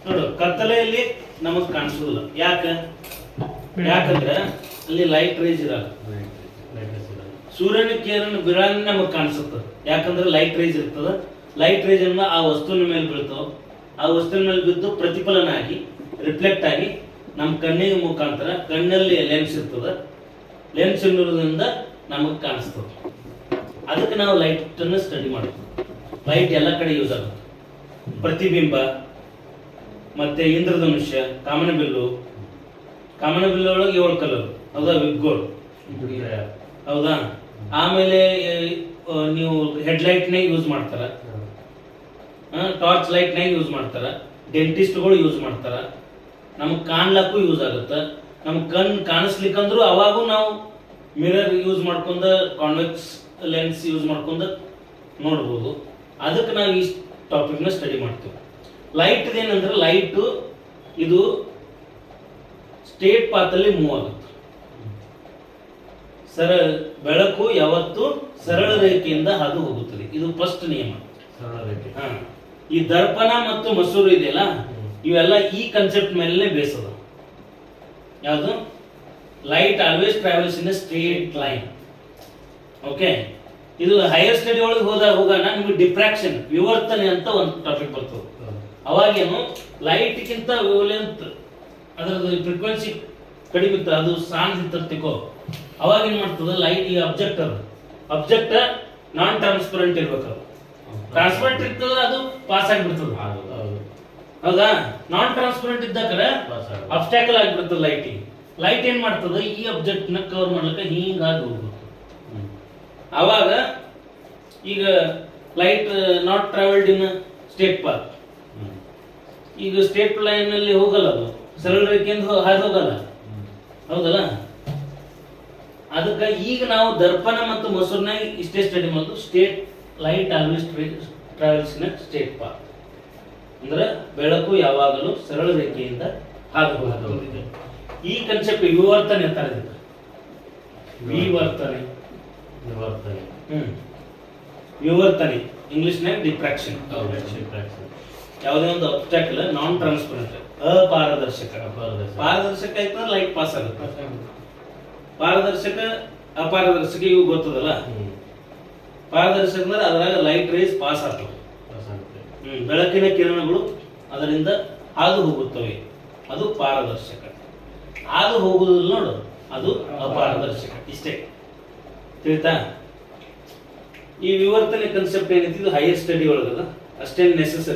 ನೋಡು ಕತ್ತಲೆಯಲ್ಲಿ ನಮಗ್ ಕಾಣಿಸೋದಿಲ್ಲ. ಯಾಕಂದ್ರೆ ಅಲ್ಲಿ ಲೈಟ್ ರೇಜ್ ಇರಲ್ಲ. ಸೂರ್ಯನ ಕಿರಣ ಬಿಡಾನ ನಮಗ್ ಕಾಣಿಸುತ್ತೆ. ಯಾಕಂದ್ರೆ ಲೈಟ್ ರೇಜ್ ಇರ್ತದ. ಲೈಟ್ ರೇಜ್ ಅನ್ನ ಆ ವಸ್ತುವಿನ ಮೇಲೆ ಬೀಳ್ತಾವ. ಆ ವಸ್ತುವಿನ ಮೇಲೆ ಬಿದ್ದು ಪ್ರತಿಫಲನ ಆಗಿ ರಿಫ್ಲೆಕ್ಟ್ ಆಗಿ ನಮ್ಮ ಕಣ್ಣಿಗೆ ಮುಖಾಂತರ ಕಣ್ಣಲ್ಲಿ ಲೆನ್ಸ್ ಇರ್ತದ. ಲೆನ್ಸ್ ಇರೋದ್ರಿಂದ ನಮಗ್ ಕಾಣಿಸ್ತದೆ. ಅದಕ್ಕೆ ನಾವು ಲೈಟ್ ಅನ್ನು ಸ್ಟಡಿ ಮಾಡ್ತೀವಿ. ಲೈಟ್ ಎಲ್ಲ ಕಡೆ ಯೂಸ್ ಆಗುತ್ತೆ. ಪ್ರತಿಬಿಂಬ ಮತ್ತೆ ಇಂದ್ರಧನುಷ್ಯ, ಕಾಮನಬಿಲ್ಲು ಒಳಗೆ 7 ಕಲರ್ ಹೌದಾ, ವಿಗ್ಗೋಲ್ ಹೌದಾ. ಆಮೇಲೆ ನೀವು ಹೆಡ್ಲೈಟ್ ನೇ ಯೂಸ್ ಮಾಡ್ತಾರ, ಟಾರ್ಚ್ ಲೈಟ್ ನೇ ಯೂಸ್ ಮಾಡ್ತಾರ, ಡೆಂಟಿಸ್ಟ್ಗಳು ಯೂಸ್ ಮಾಡ್ತಾರ. ನಮಗ್ ಕಾಣ್ಲಕ್ಕೂ ಯೂಸ್ ಆಗುತ್ತೆ. ನಮ್ ಕಣ್ ಕಾಣಿಸ್ಲಿಕ್ಕಂದ್ರೂ ಅವಾಗೂ ನಾವು ಮಿರರ್ ಯೂಸ್ ಮಾಡ್ಕೊಂಡ, ಕಾನ್ವೆಕ್ಸ್ ಲೆನ್ಸ್ ಯೂಸ್ ಮಾಡ್ಕೊಂಡ ನೋಡ್ಬೋದು. ಅದಕ್ಕೆ ನಾವು ಈ ಟಾಪಿಕ್ ನ ಸ್ಟಡಿ ಮಾಡ್ತೀವಿ. ಲೈಟ್ ಏನಂದ್ರೆ ಲೈಟ್ ಇದು ಸ್ಟೇಟ್ ಪಾತ್ ಅಲ್ಲಿ ಮೂವ್ ಆಗುತ್ತೆ. ಬೆಳಕು ಯಾವತ್ತು ಸರಳ ರೇಖೆಯಿಂದ ಹಾದು ಹೋಗುತ್ತದೆ. ಇದು ಫಸ್ಟ್ ನಿಯಮ. ಈ ದರ್ಪಣ ಮತ್ತು ಮಸೂರು ಇದೆಯಲ್ಲ, ಇವೆಲ್ಲ ಈ ಕನ್ಸೆಪ್ಟ್ ಮೇಲೆ ಬೇಸದ. ಯಾವುದು? Light always travels in straight line. Okay, ಇದು ಹೈಯರ್ ಸ್ಟಡಿ ಒಳಗೆ ಹೋಗೋಣ ನಿಮ್ಗೆ ಡಿಫ್ರಾಕ್ಷನ್, ವಿವರ್ತನೆ ಅಂತ ಒಂದು ಟಾಪಿಕ್ ಬರ್ತದೆ. ಅವಾಗೇನು ಲೈಟ್ಗಿಂತ ವೇವ್ಲೆಂತ್ ಅದರದ್ದು ಫ್ರೀಕ್ವೆನ್ಸಿ ಕಡಿಮೆ ಇತ್ತು, ಅದು ಸಾಂಗ್ ಇತ್ತಿಕೋ. ಅವಾಗ ಏನ್ ಮಾಡ್ತದ, ಲೈಟ್ ಈ ಅಬ್ಜೆಕ್ಟ್ ನಾನ್ ಟ್ರಾನ್ಸ್ಪರೆಂಟ್ ಇರ್ಬೇಕು. ಟ್ರಾನ್ಸ್ಪರೆಂಟ್ ಇರ್ತದ ಅದು ಪಾಸ್ ಆಗಿಬಿಡ್ತದ. ಹೌದಾ? ನಾನ್ ಟ್ರಾನ್ಸ್ಪರೆಂಟ್ ಇದ್ದಾಗ ಅಬ್ಸ್ಟ್ಯಾಕಲ್ ಆಗಿಬಿಡ್ತದ ಲೈಟಿಗೆ. ಲೈಟ್ ಏನ್ ಮಾಡ್ತದ, ಈ ಅಬ್ಜೆಕ್ಟ್ ನ ಕವರ್ ಮಾಡ್ಲಿಕ್ಕೆ ಹಿಂಗಾಗಿ ಹೋಗ್ಬೇಕು. ಅವಾಗ ಈಗ light not travelled in state path. ಈಗ ಸ್ಟೇಟ್ ಲೈನ್ ಅಲ್ಲಿ ಹೋಗಲ್ಲ, ಅದು ಸರಳ ರೇಖೆಯಿಂದ ಹಾದು ಹೋಗಲ್ಲ. ಹೌದಲ್ಲ? ಅದಕ್ಕೆ ಈಗ ನಾವು ದರ್ಪಣ ಮತ್ತು ಮಸೂರ್ನಾಗ ಇಷ್ಟೇ ಸ್ಟಡಿ ಮಾಡೋದು. State light always travels in state path ಅಂದ್ರೆ ಬೆಳಕು ಯಾವಾಗಲೂ ಸರಳ ರೇಖೆಯಿಂದ ಹಾದು ಹೋಗುತ್ತದೆ. ಈ ಕನ್ಸೆಪ್ಟ್ ವಿವರ್ತನೆ ಅಂತಾರೆ. ವಿವರ್ತನೆ ಇಂಗ್ಲಿಷ್ನಾಗ ಡಿಫ್ರಾಕ್ಷನ್. ಯಾವುದೇ ಒಂದು ಅಬ್ಸ್ಟ್ಯಾಕಲ್ ನಾನ್ ಟ್ರಾನ್ಸ್ಪರೆಂಟ್, ಅಪಾರದರ್ಶಕ. ಪಾರದರ್ಶಕ ಆಯ್ತಂದ್ರೆ ಲೈಟ್ ಪಾಸ್ ಆಗುತ್ತೆ. ಪಾರದರ್ಶಕ, ಅಪಾರದರ್ಶಕ ಇವು ಗೊತ್ತದಲ್ಲ. ಪಾರದರ್ಶಕ ಅಂದ್ರೆ ಅದರಾಗ ಲೈಟ್ ರೇಸ್ ಪಾಸ್ ಆಗ್ತವೆ. ಬೆಳಕಿನ ಕಿರಣಗಳು ಅದರಿಂದ ಹಾದು ಹೋಗುತ್ತವೆ, ಅದು ಪಾರದರ್ಶಕ. ಹಾದು ಹೋಗುವುದಿಲ್ಲ ನೋಡು, ಅದು ಅಪಾರದರ್ಶಕ. ಇಷ್ಟೇ ತಿಳಿತಾ? ಈ ವಿವರ್ತನೆ ಕನ್ಸೆಪ್ಟ್ ಏನೈತಿ, ಇದು ಹೈಯರ್ ಸ್ಟಡಿ ಒಳಗದ, ಅಷ್ಟೇನು ನೆಸೆಸರಿ.